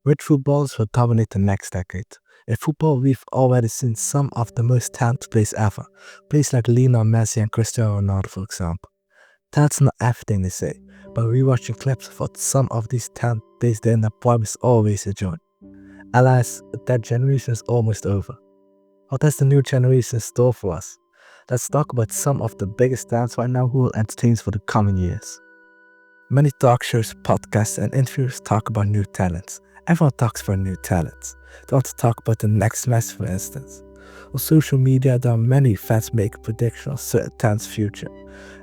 Which footballers will dominate the next decade? In football, we've already seen some of the most talented players ever. Players like Lionel Messi and Cristiano Ronaldo, for example. That's not everything they say, but rewatching clips of what some of these talented players did in their prime is always a joy. Alas, that generation is almost over. What has the new generation in store for us? Let's talk about some of the biggest talents right now who will entertain us for the coming years. Many talk shows, podcasts, and interviews talk about new talents. Everyone talks about new talents. They want to talk about the next Messi, for instance. On social media, there are many fans making predictions on certain talents' future.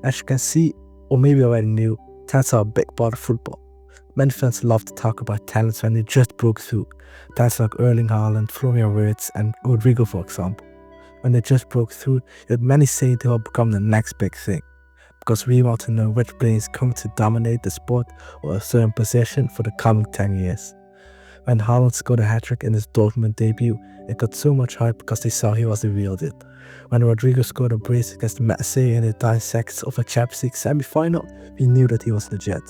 As you can see, or maybe already knew, talents are a big part of football. Many fans love to talk about talents when they just broke through. Talents like Erling Haaland, Florian Wirtz, and Rodrigo, for example. When they just broke through, you had many saying they will become the next big thing. Because we want to know which player is going to dominate the sport or a certain position for the coming 10 years. When Haaland scored a hat-trick in his Dortmund debut, it got so much hype because they saw he was the real deal. When Rodrigo scored a brace against Marseille in the dying seconds of a Champions League semi-final, we knew that he was legit.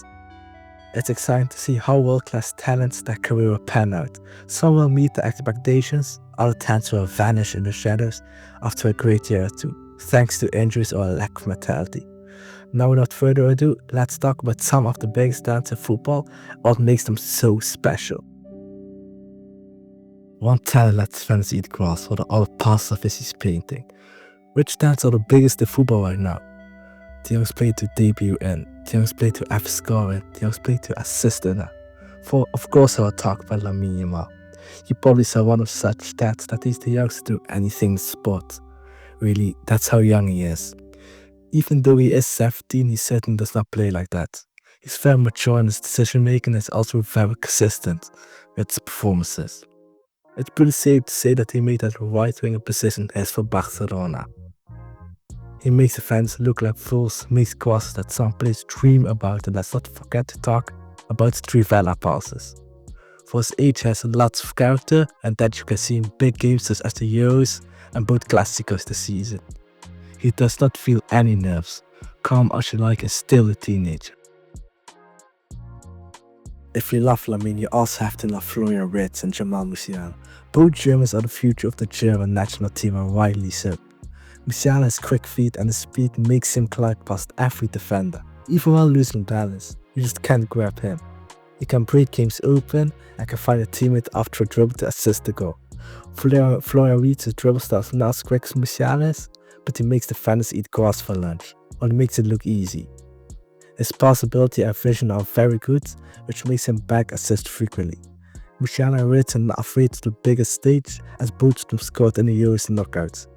It's exciting to see how world-class talents their career will pan out. Some will meet the expectations, other talents will vanish in the shadows after a great year or two, thanks to injuries or a lack of mentality. Now without further ado, let's talk about some of the biggest talents in football and what makes them so special. One talent lets fans eat grass while the other passes off his painting. Which talents are the biggest in football right now? The youngest player to debut in, the youngest player to ever score in, the youngest player to assist in it. For of course I will talk about Lamine Yamal. You probably saw one of such stats that he's the youngest to do anything in sport. Really, that's how young he is. Even though he is 17, he certainly does not play like that. He's very mature in his decision making and is also very consistent with his performances. It's pretty safe to say that he made that right winger position his for Barcelona. He makes the fans look like fools, makes crosses that some players dream about, and let's not forget to talk about the Trivela passes. For his age, he has lots of character, and that you can see in big games such as the Euros and both Clásicos this season. He does not feel any nerves, calm as you like and still a teenager. If you love Lamine, you also have to love Florian Wirtz and Jamal Musiala. Both Germans are the future of the German national team and rightly so. Musiala's quick feet and his speed makes him glide past every defender. Even while losing balance, you just can't grab him. He can break games open and can find a teammate after a dribble to assist the goal. Florian Wirtz's dribble style is not as quick as Musiala's, but he makes defenders eat grass for lunch, or he makes it look easy. His passability and vision are very good, which makes him back assist frequently. Musiala and Wirtz are not afraid of the biggest stage, as both of them scored in the Euros knockouts.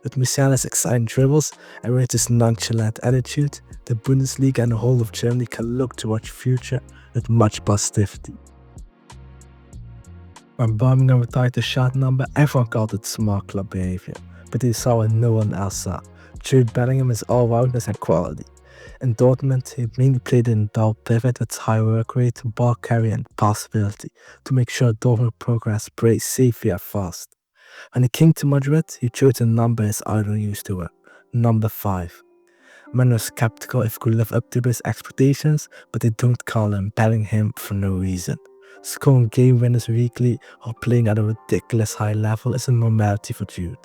With Musiala's exciting dribbles and Wirtz's nonchalant attitude, the Bundesliga and the whole of Germany can look towards the future with much positivity. When Birmingham retired the shot number, everyone called it smart club behavior, but they saw what no one else saw. Jude Bellingham is all-roundness and quality. In Dortmund, he mainly played in dual pivot with high work rate, ball carry and passability to make sure Dortmund progress plays safely and fast. When he came to Madrid, he chose a number his idol used to wear, number 5. Many were skeptical if he could live up to his expectations, but they don't call him Bellingham for no reason. Scoring game winners weekly or playing at a ridiculous high level is a normality for Jude.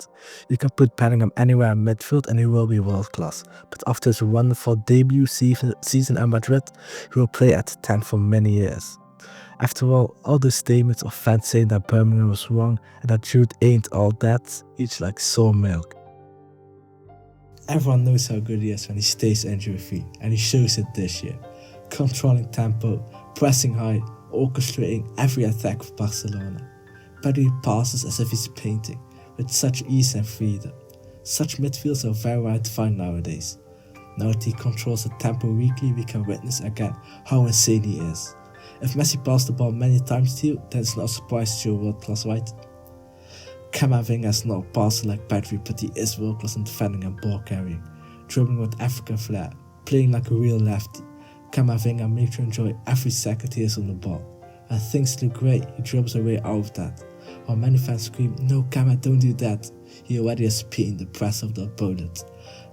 You can put Bellingham anywhere in midfield and he will be world class, but after his wonderful debut season at Madrid, he will play at 10 for many years. After all those statements of fans saying that Birmingham was wrong and that Jude ain't all that, he's like sour milk. Everyone knows how good he is when he stays injury-free, and he shows it this year. Controlling tempo, pressing high, orchestrating every attack of Barcelona. But he passes as if he's painting, with such ease and freedom. Such midfields are very rare to find nowadays. Now that he controls the tempo weekly, we can witness again how insane he is. If Messi passed the ball many times to you, then it's not a surprise you're world class, right? Camavinga is not a passer like Pedri, but he is world class in defending and ball carrying, dribbling with African flair, playing like a real lefty. Camavinga makes you enjoy every second he is on the ball. And things look great, he dribbles away out of that. While many fans scream, "No, Kama, don't do that," he already has beaten the press of the opponent.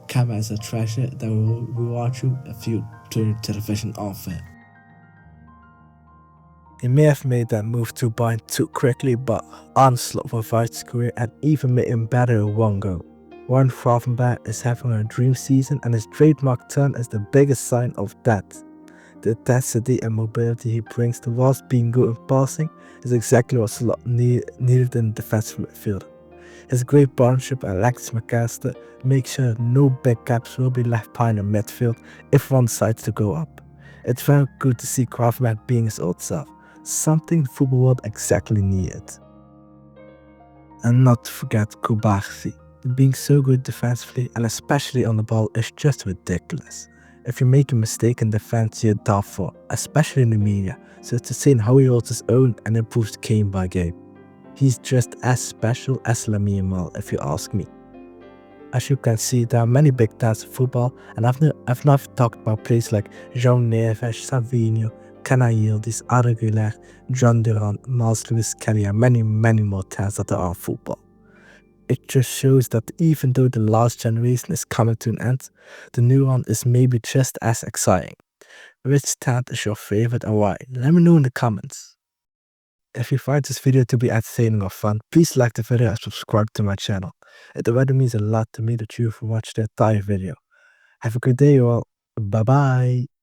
Kama is a treasure that will reward you if you turn your television on fair. He may have made that move to Bayern too quickly, but Onslaught revived his career and even made him better in one go. Warren Gravenberch is having a dream season, and his trademark turn is the biggest sign of that. The intensity and mobility he brings to whilst being good in passing is exactly what Slot needed in defensive midfield. His great partnership with Alexis McAllister makes sure no big gaps will be left behind in midfield if one decides to go up. It's very good to see Gravenberch being his old self, something the football world exactly needed. And not to forget Kubarsi. Being so good defensively and especially on the ball is just ridiculous. If you make a mistake in defense, you're done for, especially in the media, so it's insane how he holds his own and improves game by game. He's just as special as Lamine Yamal, if you ask me. As you can see, there are many big talents in football, and I've not talked about players like João Neves, Savinho, Canales, Aguilar, John Duran, Miles Lewis Kelly, and many more talents that there are in football. It just shows that even though the last generation is coming to an end, the new one is maybe just as exciting. Which talent is your favorite and why? Let me know in the comments. If you find this video to be entertaining or fun, please like the video and subscribe to my channel. It already means a lot to me that you have watched the entire video. Have a good day, you all. Bye bye.